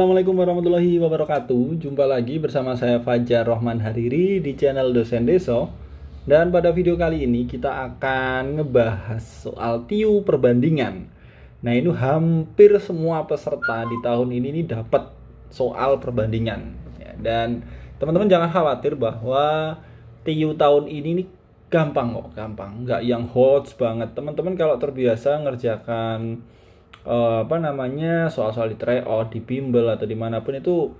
Assalamualaikum warahmatullahi wabarakatuh. Jumpa lagi bersama saya Fajar Rahman Hariri di channel Dosen Deso. Dan pada video kali ini kita akan ngebahas soal TIU perbandingan. Nah, ini hampir semua peserta di tahun ini dapat soal perbandingan. Dan teman-teman jangan khawatir bahwa TIU tahun ini gampang kok, gampang, nggak yang hot banget. Teman-teman kalau terbiasa ngerjakan soal-soal di tryout, di bimbel atau dimanapun itu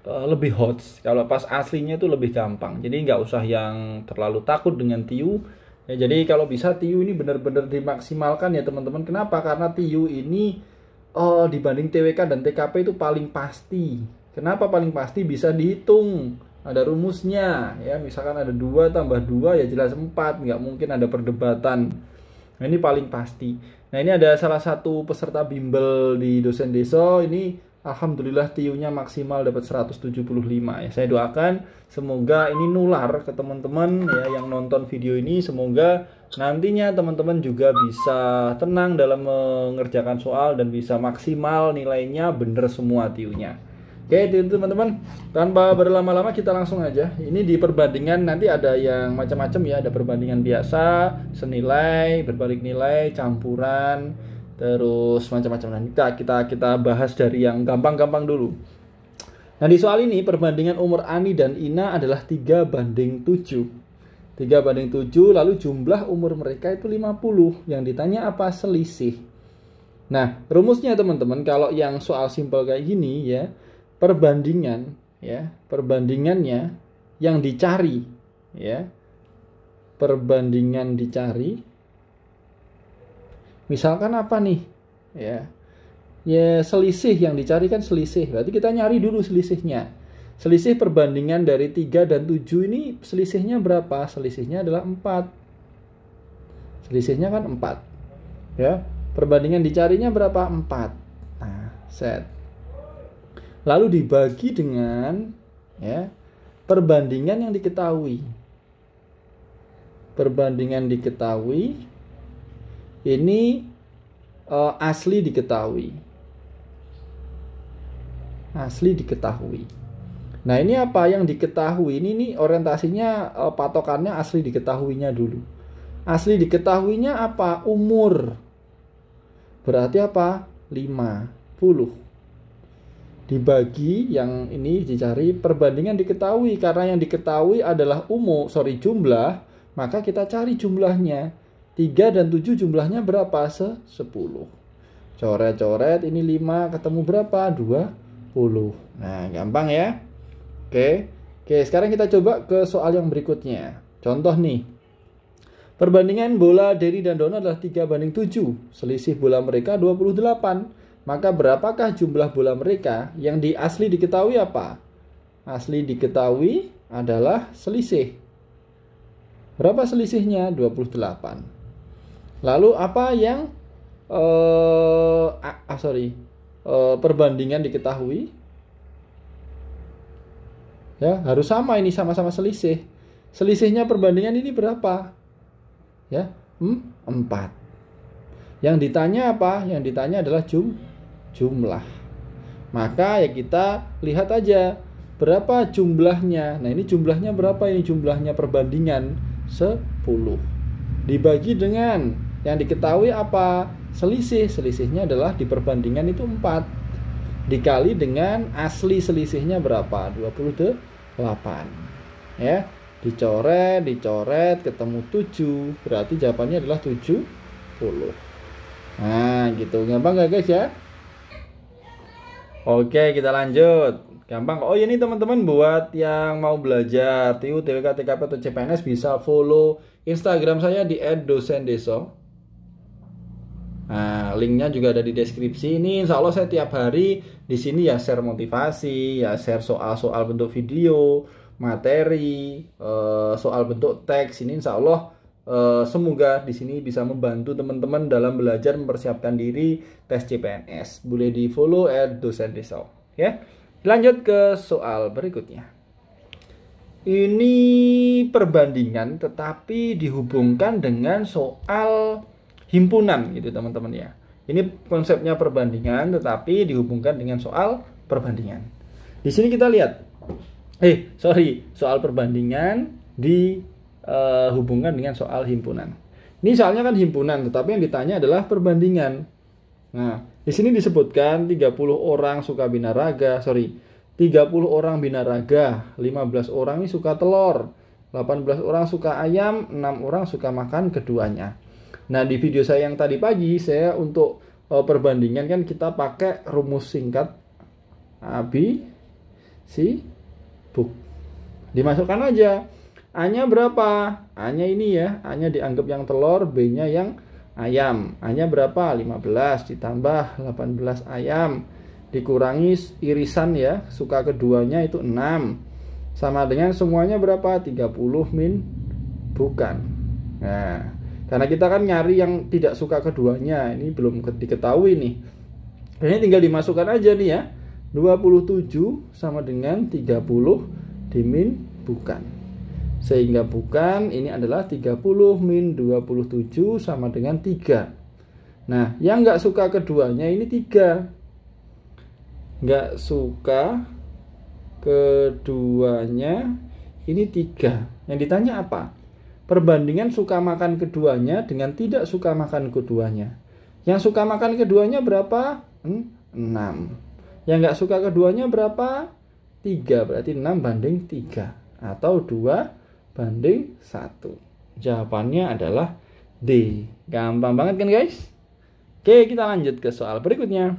lebih hot. Kalau pas aslinya itu lebih gampang. Jadi nggak usah yang terlalu takut dengan TIU. Ya, jadi kalau bisa TIU ini benar-benar dimaksimalkan ya teman-teman. Kenapa? Karena TIU ini dibanding TWK dan TKP itu paling pasti. Kenapa paling pasti? Bisa dihitung. Ada rumusnya ya. Misalkan ada 2 tambah 2 ya jelas 4. Nggak mungkin ada perdebatan. Nah, ini paling pasti. Nah, ini ada salah satu peserta bimbel di Dosen Deso. Ini alhamdulillah TIU-nya maksimal dapat 175 ya. Saya doakan semoga ini nular ke teman-teman ya yang nonton video ini. Semoga nantinya teman-teman juga bisa tenang dalam mengerjakan soal dan bisa maksimal nilainya bener semua TIU-nya. Oke, teman-teman, tanpa berlama-lama kita langsung aja. Ini di perbandingan nanti ada yang macam-macam ya, ada perbandingan biasa, senilai, berbalik nilai, campuran, terus macam-macam. Nanti kita bahas dari yang gampang-gampang dulu. Nah, di soal ini perbandingan umur Ani dan Ina adalah 3:7. 3:7, lalu jumlah umur mereka itu 50. Yang ditanya apa? Selisih. Nah, rumusnya teman-teman kalau yang soal simpel kayak gini ya, perbandingan ya, perbandingannya yang dicari ya, perbandingan dicari misalkan apa nih ya, selisih yang dicari kan selisih, berarti kita nyari dulu selisihnya. Selisih perbandingan dari 3 dan 7 ini selisihnya berapa? Selisihnya adalah 4. Selisihnya kan 4 ya, perbandingan dicarinya berapa? 4. Nah, set. Lalu dibagi dengan ya, perbandingan yang diketahui. Perbandingan diketahui ini asli diketahui. Asli diketahui. Nah, ini apa yang diketahui? Ini orientasinya patokannya asli diketahuinya dulu. Asli diketahuinya apa? Umur. Berarti apa? 50. Dibagi yang ini dicari perbandingan diketahui, karena yang diketahui adalah jumlah, maka kita cari jumlahnya. 3 dan 7 jumlahnya berapa? 10. Coret-coret ini 5 ketemu berapa? 20. Nah, gampang ya. Oke, sekarang kita coba ke soal yang berikutnya. Contoh nih. Perbandingan bola Dery dan Dono adalah 3:7. Selisih bola mereka 28. Maka berapakah jumlah bola mereka? Yang di asli diketahui apa? Asli diketahui adalah selisih. Berapa selisihnya? 28. Lalu apa yang perbandingan diketahui? Ya, harus sama, ini sama-sama selisih. Selisihnya perbandingan ini berapa? Ya, 4. Yang ditanya apa? Yang ditanya adalah jumlah. Maka ya kita lihat aja berapa jumlahnya. Nah, ini jumlahnya berapa? Ini jumlahnya perbandingan 10. Dibagi dengan yang diketahui apa? Selisih. Selisihnya adalah di perbandingan itu 4. Dikali dengan asli selisihnya berapa? 28. Ya, dicoret ketemu 7. Berarti jawabannya adalah 70. Nah, gitu. Gampang gak guys ya? Oke, kita lanjut. Gampang. Oh, ini teman-teman buat yang mau belajar TIU, TWK, TKP atau CPNS bisa follow Instagram saya di @dosendeso. Nah, linknya juga ada di deskripsi. Ini insya Allah saya tiap hari di sini ya share motivasi, ya share soal-soal bentuk video, materi, soal bentuk teks. Ini insya Allah semoga di sini bisa membantu teman-teman dalam belajar mempersiapkan diri tes CPNS. Boleh di follow @dosendeso ya. Lanjut ke soal berikutnya. Ini perbandingan tetapi dihubungkan dengan soal himpunan gitu teman-teman ya. Ini konsepnya perbandingan tetapi dihubungkan dengan soal perbandingan. Di sini kita lihat, soal perbandingan dihubungkan dengan soal himpunan. Ini soalnya kan himpunan, tetapi yang ditanya adalah perbandingan. Nah, di sini disebutkan 30 orang suka binaraga, 30 orang binaraga, 15 orang ini suka telur, 18 orang suka ayam, 6 orang suka makan keduanya. Nah, di video saya yang tadi pagi, saya untuk perbandingan kan kita pakai rumus singkat AB, C, book. Dimasukkan aja. A-nya berapa? A-nya ini ya, A-nya dianggap yang telur, B-nya yang ayam. A-nya berapa? 15 ditambah 18 ayam dikurangi irisan ya, suka keduanya itu 6. Sama dengan semuanya berapa? 30 min bukan. Nah, karena kita kan nyari yang tidak suka keduanya, ini belum diketahui nih. Ini tinggal dimasukkan aja nih ya. 27 sama dengan 30 dimin bukan. Sehingga bukan ini adalah 30 min 27 sama dengan 3. Nah, yang nggak suka keduanya ini 3. Nggak suka keduanya ini 3. Yang ditanya apa? Perbandingan suka makan keduanya dengan tidak suka makan keduanya. Yang suka makan keduanya berapa? 6. Yang nggak suka keduanya berapa? 3. Berarti 6 banding 3. Atau 2 banding 1. Jawabannya adalah D. Gampang banget kan guys? Oke, kita lanjut ke soal berikutnya.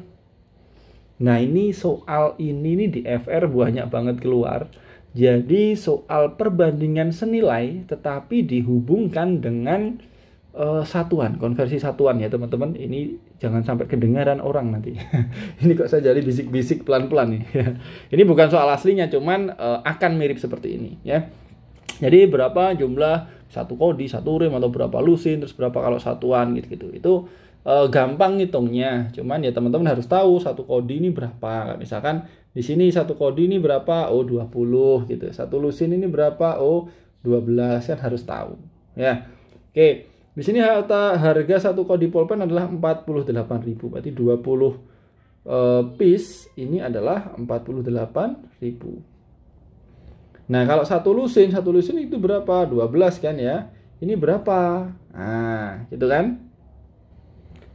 Nah, ini soal ini nih di FR banyak banget keluar. Jadi soal perbandingan senilai tetapi dihubungkan dengan satuan, konversi satuan ya teman-teman. Ini jangan sampai kedengaran orang nanti. Ini kok saya jadi bisik-bisik pelan-pelan nih. Ini bukan soal aslinya, cuman akan mirip seperti ini ya. Jadi berapa jumlah satu kodi, satu rim, atau berapa lusin, terus berapa kalau satuan gitu-gitu. Itu gampang ngitungnya. Cuman ya teman-teman harus tahu satu kodi ini berapa. Misalkan di sini satu kodi ini berapa? Oh 20 gitu. Satu lusin ini berapa? Oh 12, kan harus tahu. Ya. Oke. Di sini harga satu kodi pulpen adalah 48.000. Berarti 20 piece ini adalah 48.000. Nah, kalau satu lusin itu berapa? 12 kan ya. Ini berapa? Nah, gitu kan?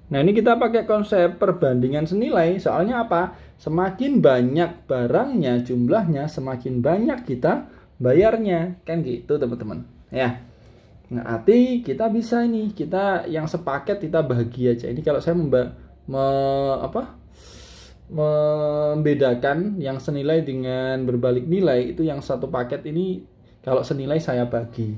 Nah, ini kita pakai konsep perbandingan senilai. Soalnya apa? Semakin banyak barangnya, jumlahnya, semakin banyak kita bayarnya. Kan gitu, teman-teman. Ya. Nah, arti kita bisa ini, kita yang sepaket kita bagi aja. Ini kalau saya membedakan yang senilai dengan berbalik nilai, itu yang satu paket ini kalau senilai saya bagi,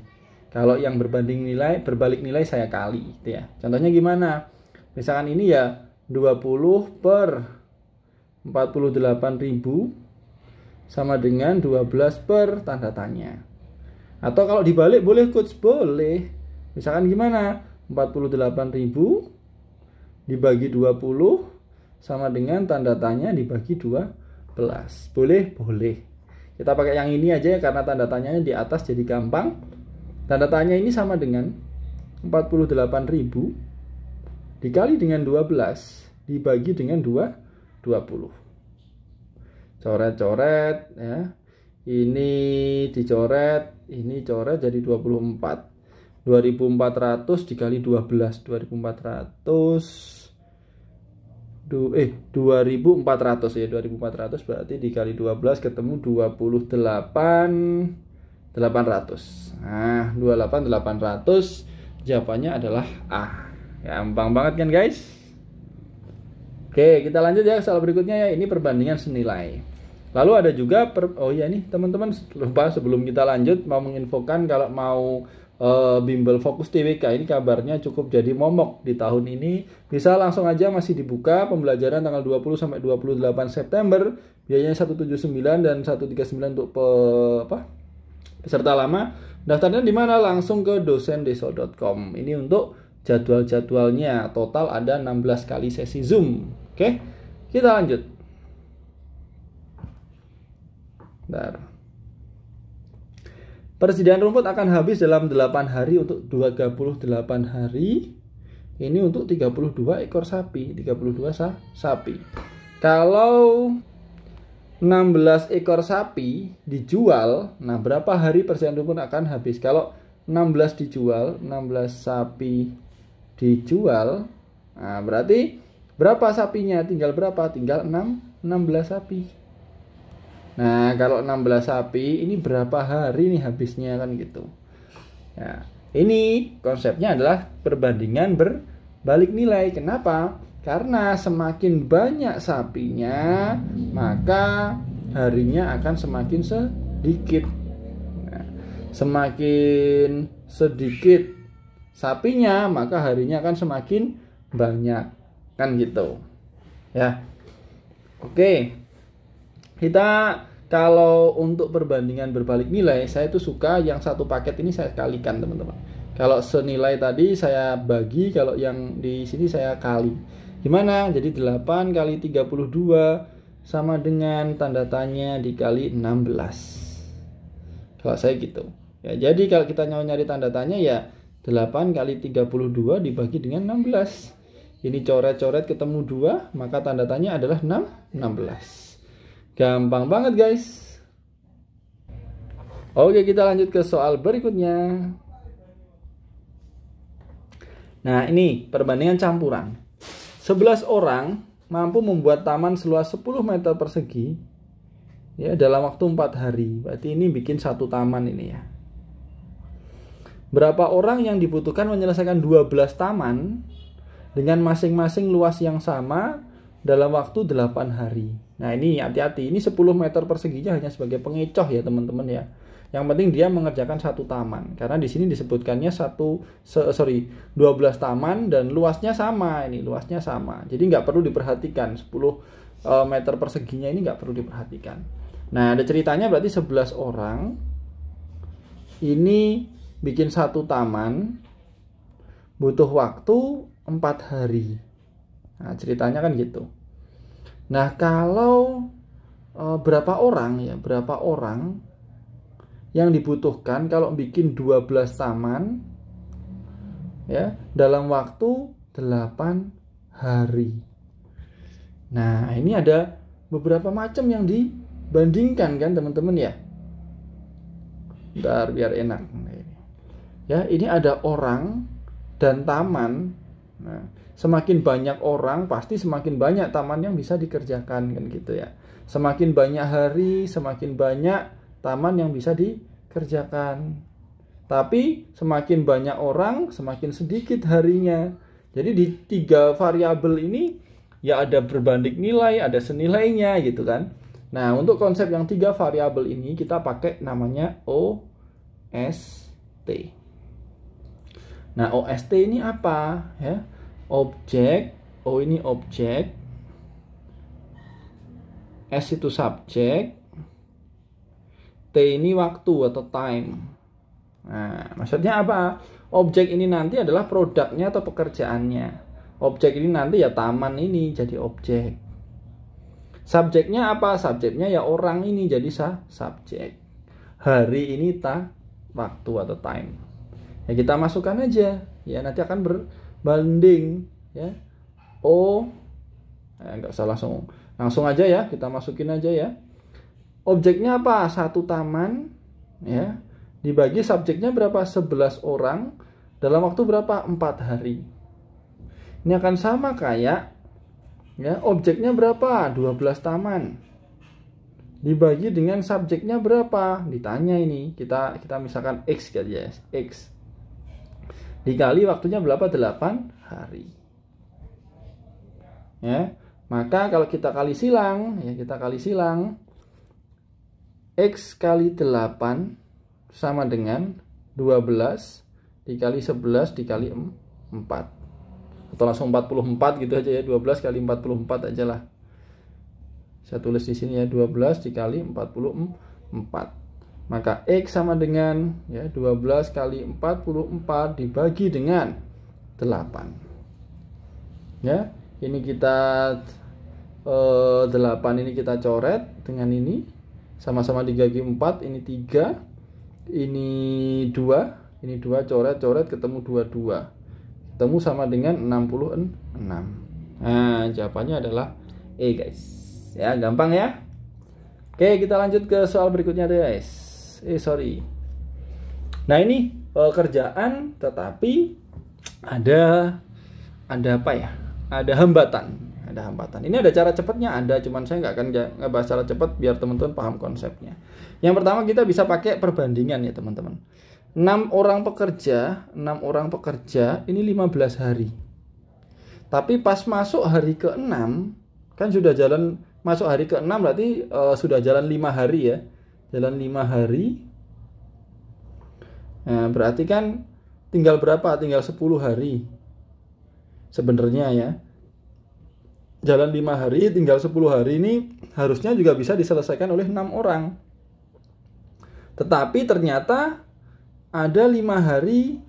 kalau yang berbalik nilai saya kali gitu ya. Contohnya gimana? Misalkan ini ya 20 per 48.000 sama dengan 12 per tanda tanya. Atau kalau dibalik boleh coach, boleh. Misalkan gimana? 48.000 dibagi 20 sama dengan tanda tanya dibagi 12. Boleh? Boleh. Kita pakai yang ini aja ya, karena tanda tanyanya di atas jadi gampang. Tanda tanya ini sama dengan 48.000 dikali dengan 12 dibagi dengan 20. Coret-coret ya. Ini dicoret, ini coret jadi 24. 2400 dikali 12. 2400 ya, 2400 berarti dikali 12 ketemu 28.800. Nah, 28.800 jawabannya adalah A. Gampang banget kan guys? Oke, kita lanjut ya soal berikutnya ya. Ini perbandingan senilai. Lalu ada juga nih teman-teman, lupa sebelum kita lanjut mau menginfokan kalau mau bimbel fokus TWK ini kabarnya cukup jadi momok di tahun ini. Bisa langsung aja, masih dibuka pembelajaran tanggal 20 sampai 28 September. Biayanya 179 dan 139 untuk peserta lama. Daftarnya di mana? Langsung ke dosendeso.com. Ini untuk jadwal-jadwalnya. Total ada 16 kali sesi Zoom. Oke. Kita lanjut. Bentar. Persediaan rumput akan habis dalam 8 hari untuk 28 hari. Ini untuk 32 ekor sapi, 32 sapi. Kalau 16 ekor sapi dijual, nah berapa hari persiapan rumput akan habis? Kalau 16 dijual, 16 sapi dijual, nah berarti berapa sapinya? Tinggal berapa? Tinggal 16 sapi. Nah kalau 16 sapi ini berapa hari nih habisnya kan gitu. Nah ini konsepnya adalah perbandingan berbalik nilai. Kenapa? Karena semakin banyak sapinya, maka harinya akan semakin sedikit. Nah, semakin sedikit sapinya, maka harinya akan semakin banyak. Kan gitu. Ya. Oke. Kita kalau untuk perbandingan berbalik nilai, saya tuh suka yang satu paket ini saya kalikan, teman-teman. Kalau senilai tadi saya bagi, kalau yang di sini saya kali. Gimana? Jadi 8 kali 32 sama dengan tanda tanya dikali 16. Kalau saya gitu. Ya, jadi kalau kita mau nyari tanda tanya ya 8 kali 32 dibagi dengan 16. Ini coret-coret ketemu 2, maka tanda tanya adalah 16. Gampang banget guys. Oke, kita lanjut ke soal berikutnya. Nah, ini perbandingan campuran. 11 orang mampu membuat taman seluas 10 meter persegi ya dalam waktu 4 hari. Berarti ini bikin satu taman ini ya. Berapa orang yang dibutuhkan menyelesaikan 12 taman dengan masing-masing luas yang sama dalam waktu 8 hari. Nah ini hati-hati, ini 10 meter perseginya hanya sebagai pengecoh ya teman-teman ya. Yang penting dia mengerjakan satu taman. Karena di sini disebutkannya 12 taman dan luasnya sama. Ini luasnya sama. Jadi nggak perlu diperhatikan 10 meter perseginya ini nggak perlu diperhatikan. Nah ada ceritanya berarti 11 orang ini bikin satu taman butuh waktu 4 hari. Nah ceritanya kan gitu. Nah kalau berapa orang yang dibutuhkan kalau bikin 12 taman ya dalam waktu 8 hari. Nah, ini ada beberapa macam yang dibandingkan kan teman-teman ya. Bentar biar enak. Ya, ini ada orang dan taman. Nah, semakin banyak orang pasti semakin banyak taman yang bisa dikerjakan kan gitu ya. Semakin banyak hari, semakin banyak taman yang bisa dikerjakan. Tapi semakin banyak orang, semakin sedikit harinya. Jadi di 3 variabel ini ya ada berbanding nilai, ada senilainya gitu kan. Nah, untuk konsep yang 3 variabel ini kita pakai namanya OST. Nah, OST ini apa ya? Objek, O ini objek, S itu subjek, T ini waktu atau time. Nah, maksudnya apa? Objek ini nanti adalah produknya atau pekerjaannya. Objek ini nanti ya taman ini jadi objek. Subjeknya apa? Subjeknya ya orang ini jadi subjek. Hari ini waktu atau time. Ya kita masukkan aja. Ya nanti akan berbanding ya. Nggak usah langsung aja ya, kita masukin aja ya. Objeknya apa? Satu taman ya. Dibagi subjeknya berapa? 11 orang dalam waktu berapa? 4 hari. Ini akan sama kayak ya, objeknya berapa? 12 taman. Dibagi dengan subjeknya berapa? Ditanya ini. Kita misalkan X aja ya. X. Dikali waktunya berapa? 8 hari. Ya. Maka kalau kita kali silang, ya kita kali silang X kali 8 sama dengan 12 dikali 11 dikali 4. Atau langsung 44 gitu aja ya. 12 kali 44 aja lah. Saya tulis di sini ya, 12 dikali 44. Maka X sama dengan ya 12 kali 44 dibagi dengan 8. Ya, ini kita 8 ini kita coret dengan ini. Sama-sama dibagi 4, ini 3, ini 2, ini 2 coret-coret ketemu 22. Ketemu sama dengan 66. Nah, jawabannya adalah E guys. Ya, gampang ya. Oke, kita lanjut ke soal berikutnya deh guys. Sorry. Nah ini kerjaan, tetapi ada apa ya? Ada hambatan. Ini ada cara cepatnya, cuman saya nggak akan ngebahas cara cepat biar teman-teman paham konsepnya. Yang pertama kita bisa pakai perbandingan ya teman-teman. 6 orang pekerja ini 15 hari. Tapi pas masuk hari ke-6 kan sudah jalan, masuk hari ke-6 berarti sudah jalan 5 hari ya. Jalan 5 hari. Nah, berarti kan tinggal berapa? Tinggal 10 hari. Sebenarnya ya. Jalan 5 hari, tinggal 10 hari ini harusnya juga bisa diselesaikan oleh 6 orang. Tetapi ternyata ada 5 hari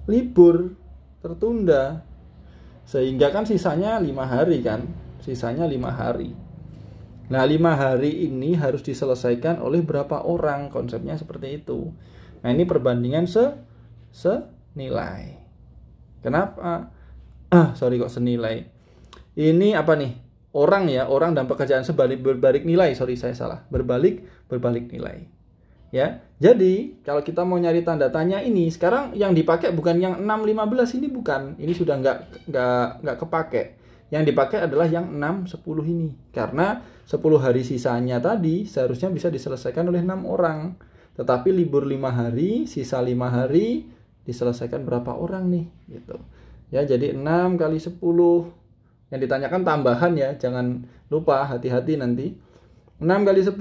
libur tertunda. Sehingga kan sisanya 5 hari kan. Sisanya 5 hari. Nah 5 hari ini harus diselesaikan oleh berapa orang. Konsepnya seperti itu. Nah ini perbandingan senilai. Kenapa? Sorry kok senilai. Ini apa nih? Orang ya, orang dan pekerjaan berbalik nilai. Sorry saya salah. Berbalik nilai. Ya. Jadi, kalau kita mau nyari tanda tanya ini, sekarang yang dipakai bukan yang 6 15 ini bukan. Ini sudah nggak kepake. Yang dipakai adalah yang 6 10 ini. Karena 10 hari sisanya tadi seharusnya bisa diselesaikan oleh 6 orang. Tetapi libur 5 hari, sisa 5 hari diselesaikan berapa orang nih gitu. Ya, jadi 6 kali 10. Yang ditanyakan tambahan ya, jangan lupa, hati-hati nanti. 6 kali 10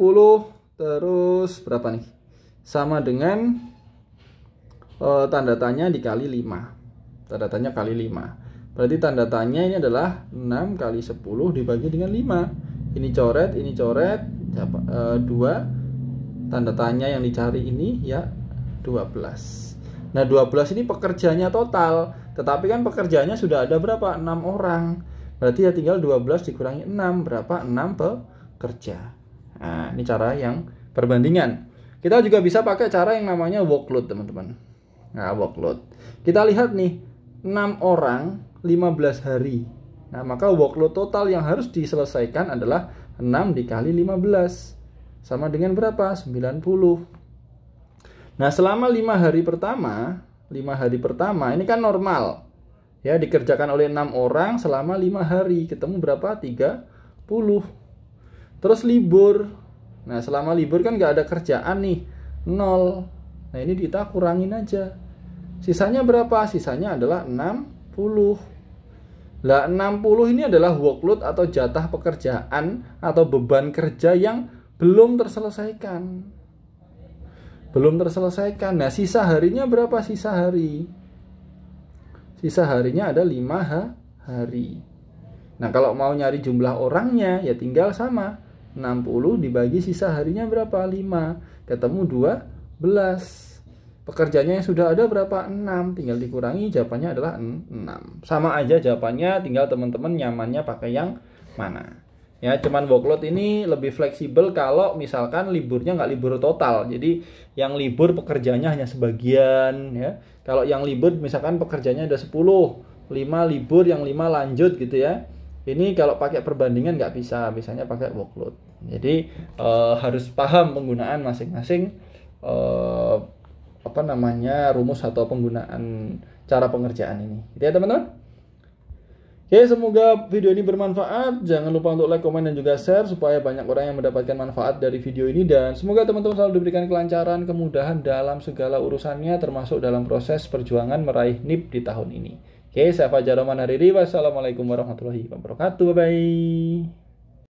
terus berapa nih? Sama dengan tanda tanya dikali 5. Tanda tanya kali 5. Berarti tanda tanya ini adalah 6 kali 10 dibagi dengan 5. Ini coret, 2. Tanda tanya yang dicari ini ya 12. Nah 12 ini pekerjanya total. Tetapi kan pekerjanya sudah ada berapa? 6 orang. Berarti ya tinggal 12 dikurangi 6. Berapa? 6 pekerja. Nah ini cara yang perbandingan. Kita juga bisa pakai cara yang namanya workload teman-teman. Nah workload. Kita lihat nih 6 orang 15 hari. Nah maka workload total yang harus diselesaikan adalah 6 dikali 15. Sama dengan berapa? 90. Nah selama 5 hari pertama ini kan normal. Ya dikerjakan oleh 6 orang selama 5 hari. Ketemu berapa? 30. Terus libur. Nah selama libur kan nggak ada kerjaan nih. 0. Nah ini kita kurangin aja. Sisanya berapa? Sisanya adalah 60. Lah 60 ini adalah workload atau jatah pekerjaan atau beban kerja yang belum terselesaikan. Nah sisa harinya berapa sisa hari? Sisa harinya ada 5 hari. Nah kalau mau nyari jumlah orangnya ya tinggal sama 60 dibagi sisa harinya berapa? 5. Ketemu 12. Pekerjanya yang sudah ada berapa? 6. Tinggal dikurangi, jawabannya adalah 6. Sama aja jawabannya, tinggal teman-teman nyamannya pakai yang mana. Ya, cuman workload ini lebih fleksibel kalau misalkan liburnya nggak libur total. Jadi yang libur pekerjanya hanya sebagian ya. Kalau yang libur misalkan pekerjanya ada 10, 5 libur, yang 5 lanjut gitu ya. Ini kalau pakai perbandingan nggak bisa, biasanya pakai workload. Jadi harus paham penggunaan masing-masing rumus atau penggunaan cara pengerjaan ini. Gitu ya teman-teman. Oke, semoga video ini bermanfaat. Jangan lupa untuk like, komen, dan juga share supaya banyak orang yang mendapatkan manfaat dari video ini. Dan semoga teman-teman selalu diberikan kelancaran, kemudahan dalam segala urusannya, termasuk dalam proses perjuangan meraih NIP di tahun ini. Oke, saya Fajar Rahman Hariri. Wassalamualaikum warahmatullahi wabarakatuh. Bye-bye.